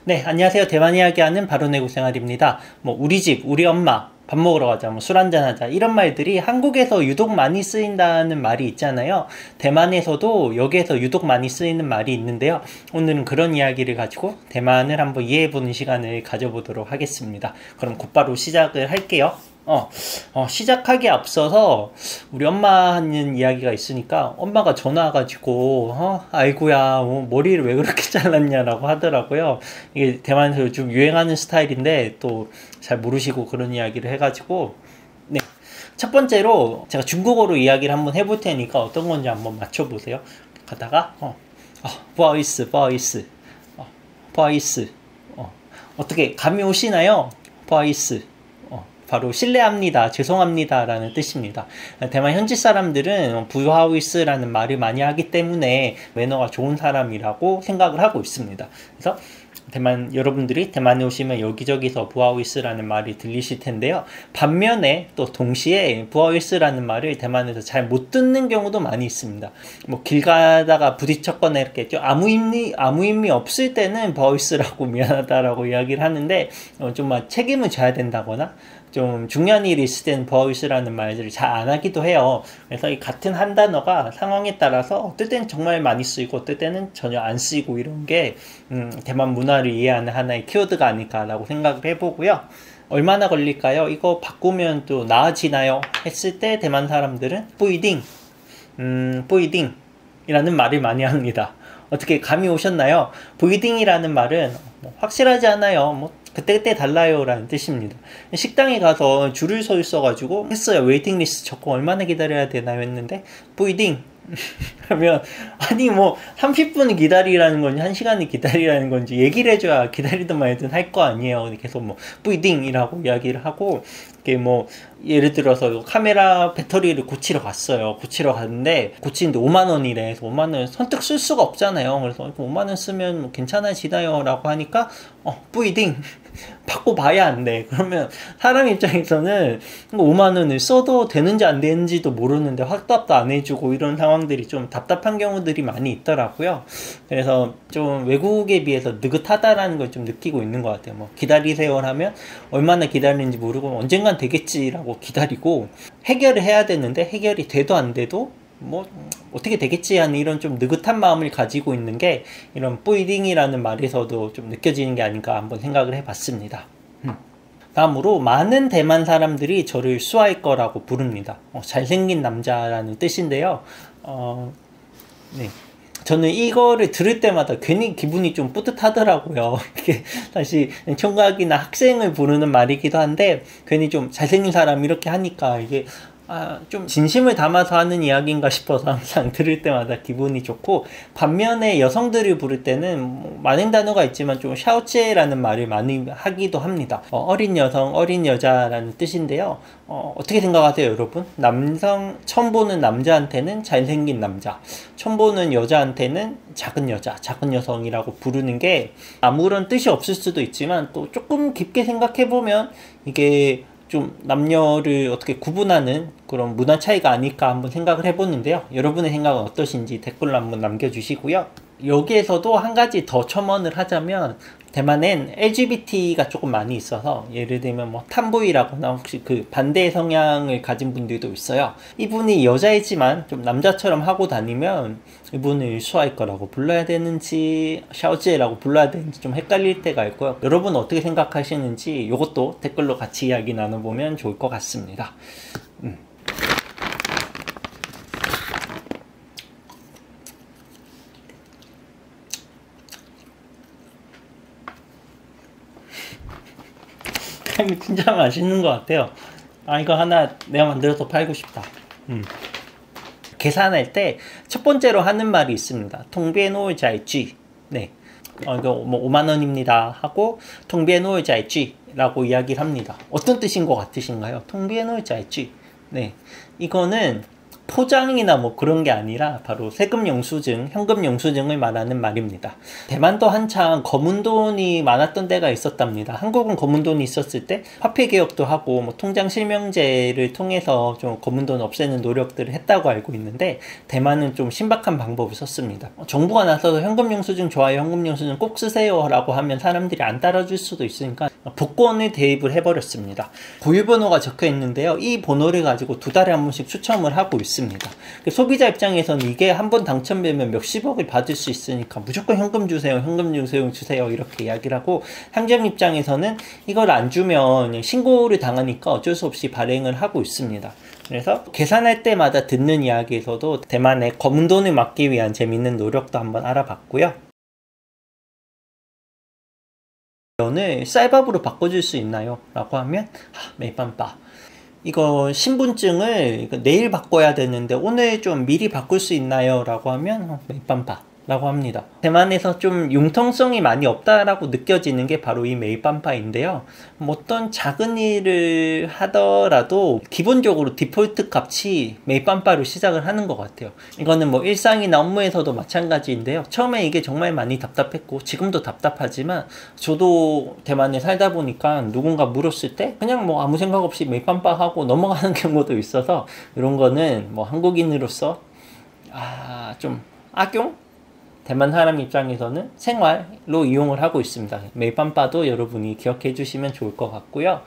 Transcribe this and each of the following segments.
네, 안녕하세요. 대만 이야기하는 바로내구 생활입니다. 우리 집, 우리 엄마, 밥 먹으러 가자, 술 한잔 하자, 이런 말들이 한국에서 유독 많이 쓰인다는 말이 있잖아요. 대만에서도 여기에서 유독 많이 쓰이는 말이 있는데요. 오늘은 그런 이야기를 가지고 대만을 한번 이해해보는 시간을 가져보도록 하겠습니다. 그럼 곧바로 시작을 할게요. 시작하기에 앞서서 우리 엄마 하는 이야기가 있으니까 엄마가 전화 와가지고 아이고야 머리를 왜 그렇게 잘랐냐라고 하더라고요. 이게 대만에서 요즘 유행하는 스타일인데 또 잘 모르시고 그런 이야기를 해가지고 네. 첫 번째로 제가 중국어로 이야기를 한번 해볼 테니까 어떤 건지 한번 맞춰보세요. 가다가 부하이스 부하이스 부하이스 어떻게 감이 오시나요? 부하이스 바로 실례합니다, 죄송합니다 라는 뜻입니다. 대만 현지 사람들은 부하우이스라는 말을 많이 하기 때문에 매너가 좋은 사람이라고 생각을 하고 있습니다. 그래서 여러분들이 대만에 오시면 여기저기서 부하우이스라는 말이 들리실 텐데요. 반면에 또 동시에 부하우이스라는 말을 대만에서 잘 못 듣는 경우도 많이 있습니다. 길 가다가 부딪혔거나 이렇게 좀 아무 의미 없을 때는 부하우이스라고 미안하다라고 이야기를 하는데 좀 책임을 져야 된다거나 좀 중요한 일이 있을 때는 버우이스라는 말들을 잘 안 하기도 해요. 그래서 이 같은 한 단어가 상황에 따라서 어떨 때는 정말 많이 쓰이고 어떨 때는 전혀 안 쓰이고 이런 게 대만 문화를 이해하는 하나의 키워드가 아닐까라고 생각을 해보고요. 얼마나 걸릴까요? 이거 바꾸면 또 나아지나요? 했을 때 대만 사람들은 뿌이딩 이라는 말을 많이 합니다. 어떻게 감이 오셨나요? 뿌이딩이라는 말은 확실하지 않아요. 그때그때 달라요 라는 뜻입니다. 식당에 가서 줄을 서 있어가지고 했어요. 웨이팅 리스트 적고 얼마나 기다려야 되나요 했는데 뿌이딩 하면 아니 30분을 기다리라는 건지 1시간을 기다리라는 건지 얘기를 해줘야 기다리든 말든 할 거 아니에요. 계속 뿌이딩이라고 이야기를 하고 이게 예를 들어서 카메라 배터리를 고치러 갔어요. 고치러 갔는데 고치는데 5만원이래. 그래서 5만원 선뜻 쓸 수가 없잖아요. 그래서 5만원 쓰면 괜찮아지나요? 라고 하니까 뿌이딩 받고 봐야 안 돼. 그러면 사람 입장에서는 5만원을 써도 되는지 안 되는지도 모르는데 확답도 안 해주고 이런 상황들이 좀 답답한 경우들이 많이 있더라고요. 그래서 좀 외국에 비해서 느긋하다라는 걸 좀 느끼고 있는 것 같아요. 기다리세요 하면 얼마나 기다리는지 모르고 언젠간 되겠지라고 기다리고 해결을 해야 되는데 해결이 돼도 안 돼도 어떻게 되겠지 하는 이런 좀 느긋한 마음을 가지고 있는 게 이런 뿌이딩이라는 말에서도 좀 느껴지는 게 아닌가 한번 생각을 해봤습니다. 다음으로 많은 대만 사람들이 저를 수아이 거라고 부릅니다. 잘생긴 남자라는 뜻인데요. 네. 저는 이거를 들을 때마다 괜히 기분이 좀 뿌듯하더라고요. 이게 사실 총각이나 학생을 부르는 말이기도 한데 괜히 좀 잘생긴 사람 이렇게 하니까 이게 좀 진심을 담아서 하는 이야기인가 싶어서 항상 들을 때마다 기분이 좋고, 반면에 여성들을 부를 때는 많은 단어가 있지만 좀 샤오찌에라는 말을 많이 하기도 합니다. 어린 여성, 어린 여자라는 뜻인데요. 어떻게 생각하세요, 여러분? 처음 보는 남자한테는 잘생긴 남자, 처음 보는 여자한테는 작은 여자, 작은 여성이라고 부르는 게 아무런 뜻이 없을 수도 있지만 또 조금 깊게 생각해보면 이게 좀 남녀를 어떻게 구분하는 그런 문화 차이가 아닐까 한번 생각을 해보는데요. 여러분의 생각은 어떠신지 댓글로 한번 남겨주시고요. 여기에서도 한 가지 더 첨언을 하자면, 대만엔 LGBT가 조금 많이 있어서 예를 들면 탐보이라거나 혹시 그 반대 성향을 가진 분들도 있어요. 이분이 여자이지만 좀 남자처럼 하고 다니면 이분을 수아이 거라고 불러야 되는지 샤오지에라고 불러야 되는지 좀 헷갈릴 때가 있고요. 여러분 어떻게 생각하시는지 이것도 댓글로 같이 이야기 나눠보면 좋을 것 같습니다. 진짜 맛있는 것 같아요. 이거 하나 내가 만들어서 팔고 싶다. 계산할 때 첫 번째로 하는 말이 있습니다. 통비에노이자이쥐. 네. 이거 5만원입니다 하고 통비에노이자이쥐 라고 이야기를 합니다. 어떤 뜻인 것 같으신가요? 통비에노이자이쥐. 네. 이거는 포장이나 뭐 그런 게 아니라 바로 세금 영수증, 현금 영수증을 말하는 말입니다. 대만도 한창 검은 돈이 많았던 때가 있었답니다. 한국은 검은 돈이 있었을 때 화폐 개혁도 하고 뭐 통장 실명제를 통해서 좀 검은 돈 없애는 노력들을 했다고 알고 있는데, 대만은 좀 신박한 방법을 썼습니다. 정부가 나서서 현금 영수증 좋아요, 현금 영수증 꼭 쓰세요 라고 하면 사람들이 안 따라줄 수도 있으니까 복권을 대입을 해버렸습니다. 고유번호가 적혀 있는데요, 이 번호를 가지고 2달에 한 번씩 추첨을 하고 있습니다. 소비자 입장에서는 이게 한 번 당첨되면 몇십억을 받을 수 있으니까 무조건 현금 주세요, 현금 주세요 이렇게 이야기를 하고, 상점 입장에서는 이걸 안 주면 신고를 당하니까 어쩔 수 없이 발행을 하고 있습니다. 그래서 계산할 때마다 듣는 이야기에서도 대만의 검은 돈을 막기 위한 재밌는 노력도 한번 알아봤고요. 오늘 쌀밥으로 바꿔줄 수 있나요? 라고 하면 메이빵빠, 이거 신분증을 내일 바꿔야 되는데 오늘 좀 미리 바꿀 수 있나요? 라고 하면 메이빵빠 라고 합니다. 대만에서 좀 융통성이 많이 없다라고 느껴지는 게 바로 이 메이빵빠인데요. 어떤 작은 일을 하더라도 기본적으로 디폴트 값이 메이빵빠로 시작을 하는 것 같아요. 이거는 뭐 일상이나 업무에서도 마찬가지인데요. 처음에 이게 정말 많이 답답했고 지금도 답답하지만, 저도 대만에 살다 보니까 누군가 물었을 때 그냥 뭐 아무 생각 없이 메이빵빠 하고 넘어가는 경우도 있어서, 이런 거는 뭐 한국인으로서 좀 악용? 대만 사람 입장에서는 생활로 이용을 하고 있습니다. 메이빵빠도 여러분이 기억해 주시면 좋을 것 같고요.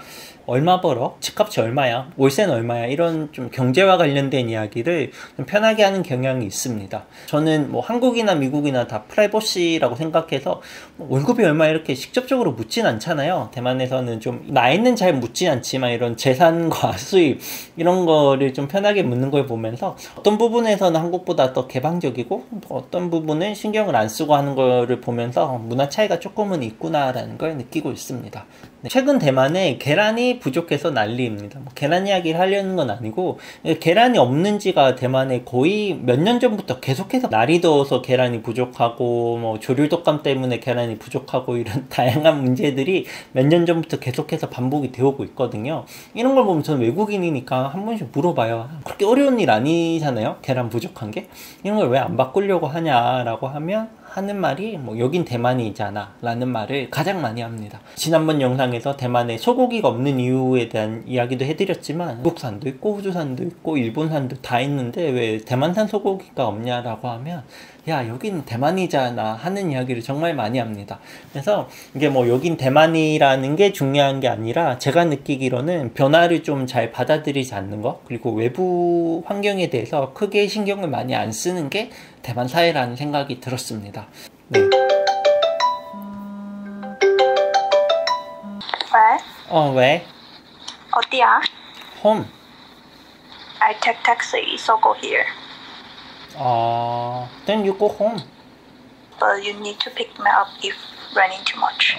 얼마 벌어? 집값이 얼마야? 월세는 얼마야? 이런 좀 경제와 관련된 이야기를 좀 편하게 하는 경향이 있습니다. 저는 뭐 한국이나 미국이나 다 프라이버시라고 생각해서 월급이 얼마 이렇게 직접적으로 묻진 않잖아요. 대만에서는 좀 나이는 잘 묻진 않지만 이런 재산과 수입 이런 거를 좀 편하게 묻는 걸 보면서 어떤 부분에서는 한국보다 더 개방적이고 어떤 부분은 신경을 안 쓰고 하는 거를 보면서 문화 차이가 조금은 있구나라는 걸 느끼고 있습니다. 최근 대만에 계란이 부족해서 난리입니다. 뭐 계란 이야기를 하려는 건 아니고, 계란이 없는 지가 대만에 거의 몇 년 전부터 계속해서, 날이 더워서 계란이 부족하고 뭐 조류 독감 때문에 계란이 부족하고 이런 다양한 문제들이 몇 년 전부터 계속해서 반복이 되어오고 있거든요. 이런 걸 보면 저는 외국인이니까 한 번씩 물어봐요. 그렇게 어려운 일 아니잖아요, 계란 부족한 게. 이런 걸 왜 안 바꾸려고 하냐라고 하는 말이 뭐 여긴 대만이잖아 라는 말을 가장 많이 합니다. 지난번 영상에서 대만에 소고기가 없는 이유에 대한 이야기도 해드렸지만, 한국산도 있고 호주산도 있고 일본산도 다 있는데 왜 대만산 소고기가 없냐라고 하면, 야 여긴 대만이잖아 하는 이야기를 정말 많이 합니다. 그래서 이게 뭐 여긴 대만이라는 게 중요한 게 아니라, 제가 느끼기로는 변화를 좀 잘 받아들이지 않는 거, 그리고 외부 환경에 대해서 크게 신경을 많이 안 쓰는 게 대만 사회라는 생각이 들었습니다. 네. 왜? 왜? 어디야? Home. I take taxi, so go here. Then you go home. But you need to pick me up if raining too much.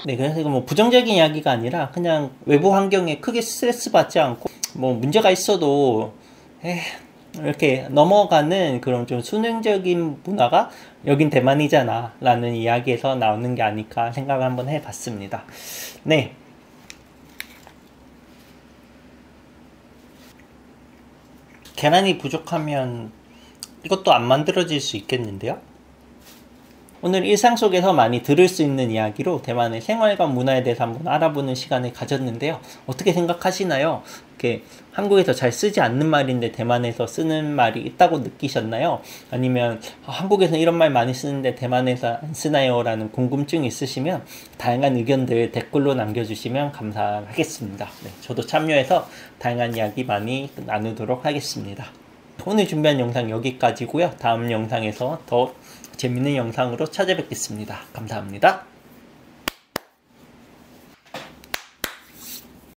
네, 그래서 이거 뭐 부정적인 이야기가 아니라 그냥 외부 환경에 크게 스트레스 받지 않고 뭐 문제가 있어도 이렇게 넘어가는 그런 좀 순응적인 문화가 여긴 대만이잖아 라는 이야기에서 나오는 게 아닐까 생각을 한번 해봤습니다. 네. 계란이 부족하면 이것도 안 만들어질 수 있겠는데요? 오늘 일상 속에서 많이 들을 수 있는 이야기로 대만의 생활과 문화에 대해서 한번 알아보는 시간을 가졌는데요. 어떻게 생각하시나요? 이렇게 한국에서 잘 쓰지 않는 말인데 대만에서 쓰는 말이 있다고 느끼셨나요? 아니면 한국에서 이런 말 많이 쓰는데 대만에서 안 쓰나요? 라는 궁금증이 있으시면 다양한 의견들 댓글로 남겨주시면 감사하겠습니다. 네, 저도 참여해서 다양한 이야기 많이 나누도록 하겠습니다. 오늘 준비한 영상 여기까지고요. 다음 영상에서 더 재밌는 영상으로 찾아뵙겠습니다. 감사합니다.